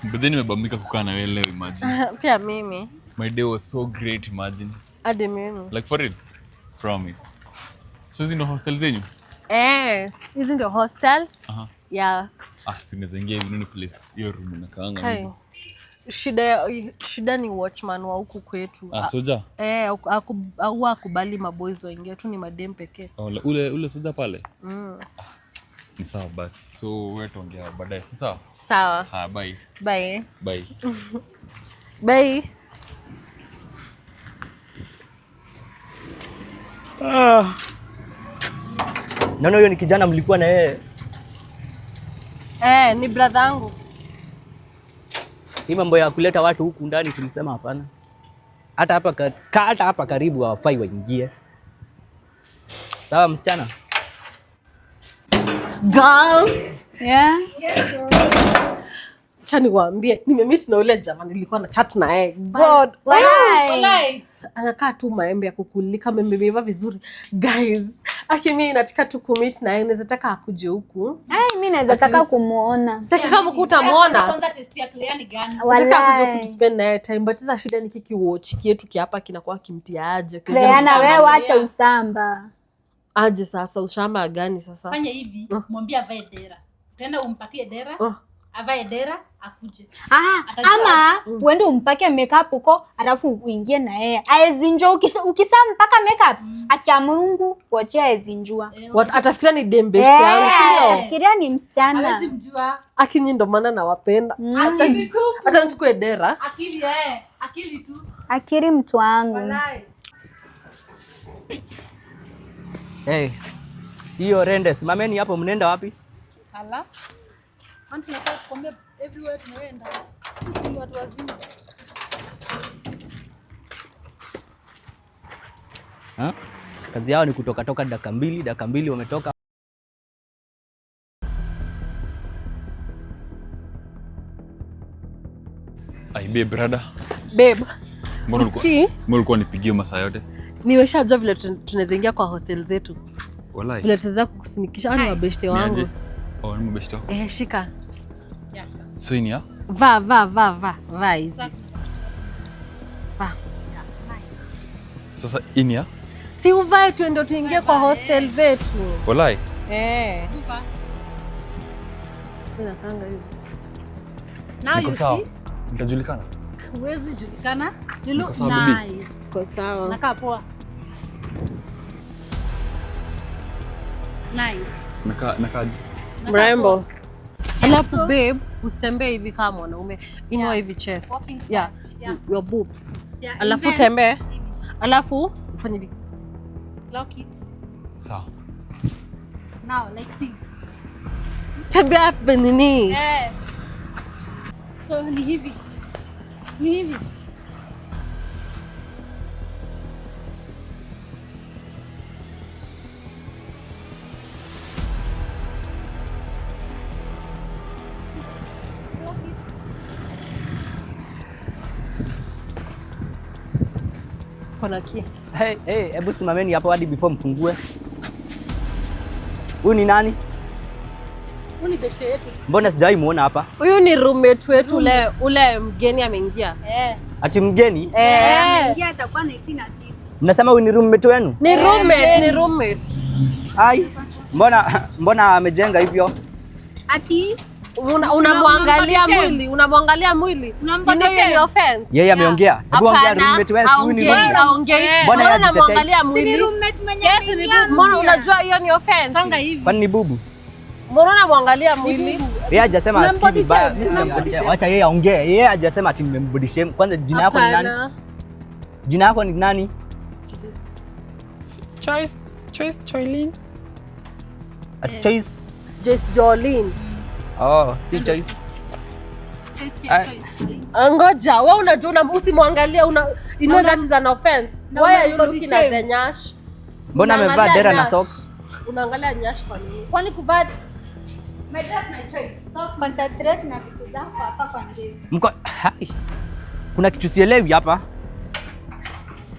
But then nimebambika kukaa na wewe leo, imagine. Pia mimi. My day was so great, imagine. Hadi mimi. Like for real. Promise. So hizi ndo hostel zenyu? Hizi ndio hostels. Yeah. Tunaweza ingia hivi ni place hiyo room unakaanga. Hey. Shida ni watchman wa huku kwetu. Soja? Hakubali maboys waingie, tu ni madem pekee. Ule soja pale? Ni sawa basi. So wewe tuongea baadaye. Sawa? Sawa. Bye. Bye. Bye. Bye. Naona huyo ni kijana mlikuwa na yeye. Ni brother yangu. Hii mambo ya kuleta watu huku ndani tulisema hapana. Hata hapa karibu hawafai waingie. Sawa msichana? Girls. Yeah. Acha niwaambie, nimemiss na ule jamaa nilikuwa na chat na yeye. God. Walai. Anakaa tu maembe ya kukulika, memeiva vizuri. Guys, mimi nataka tu kumit na yeye, nataka akuje huku. Mimi naweza taka kumuona. Sasa kama ukutamuona. Kwanza test ya clear ni gani? Nataka akuje kutuspend na yeye time, but sasa shida ni kiki watch kietu kiapa kinakuwa kimtiaje. Leana wewe acha usamba. Aje sasa ushamba gani sasa? Fanya hivi, mwambie avae dera. Utaenda umpatie dera. Avae dera akuje. Ama uende umpake makeup huko alafu uingie na yeye. Aezinjua ukisampaka makeup acha Mungu kuachia aezinjua. Atafikiria ni dembeshte yangu sio? Fikiria ni msichana. Hawezi mjua. Akinyi ndo maana nawapenda. Hata nichukue dera. Akili tu. Akili mtu wangu. Hiyo rende simameni hapo, mnaenda wapi? Ala. Auntie nataka kukwambia everywhere tunaenda. Sisi watu wazima. Kazi yao ni kutoka dakika mbili wametoka. Babe brother. Babe. Mbona ulikuwa nipigie masaa yote? Nimeshajua vile tunaweza ingia kwa hostel zetu. Walai. Vile tunaweza kukusinikisha ni mabeshte wangu. Ni mabeshte wako. Shika. Yeah. So ini ya? Va hizi. Va. Sasa ini ya? Si uvae tuende tuingie kwa hostel zetu. Walai. Tupa. Bila kanga hivi. Now you see? Nitajulikana. Huwezi julikana. You look nice. Kwa sawa. Nakaa poa. Nice. Nakaji. Mrembo. Alafu babe, usitembee hivi kama mwanaume. Inua hivi chest. Yeah. Your boobs. Alafu tembee. Alafu ufanye hivi. Lock it. Sawa. Now like this. Tembea hapa nini? So ni hivi. Kuna ki. Hebu simameni hapo hadi before mfungue. Huyu ni nani? Huyu ni beshte yetu. Mbona sijawahi muona hapa? Huyu ni roommate wetu ule mgeni ameingia. Ati mgeni? Ameingia atakuwa na sisi na sisi. Mnasema huyu ni roommate wenu? Ni roommate. Ai, mbona amejenga hivyo? Ati unamwangalia mwili. Ni offense. Yeye ameongea. Hebu ongea roommate wetu huyu ni nani? Mbona unamwangalia mwili? Ni roommate mwenye ameingia. Mbona unajua hiyo ni offense? Songa hivi. Kwani ni bubu? Mbona unamwangalia mwili? Yeye hajasema asikii vibaya. Mimi nimembodisha. Acha yeye aongee. Yeye hajasema ati nimembodisha. Kwanza jina yako ni nani? Jina yako ni nani? Choice Joylin. Ati Choice Jolene. Si Choice. Ngoja, wewe unajua usimwangalie, you know that is an offense. Why are you looking at the nyash? Mbona amevaa dera na socks? Unaangalia nyash kwa nini? Kwani kuvaa my dress my choice. So concentrate na vitu zako hapa kwa ngeti. Kuna kitu sielewi hapa.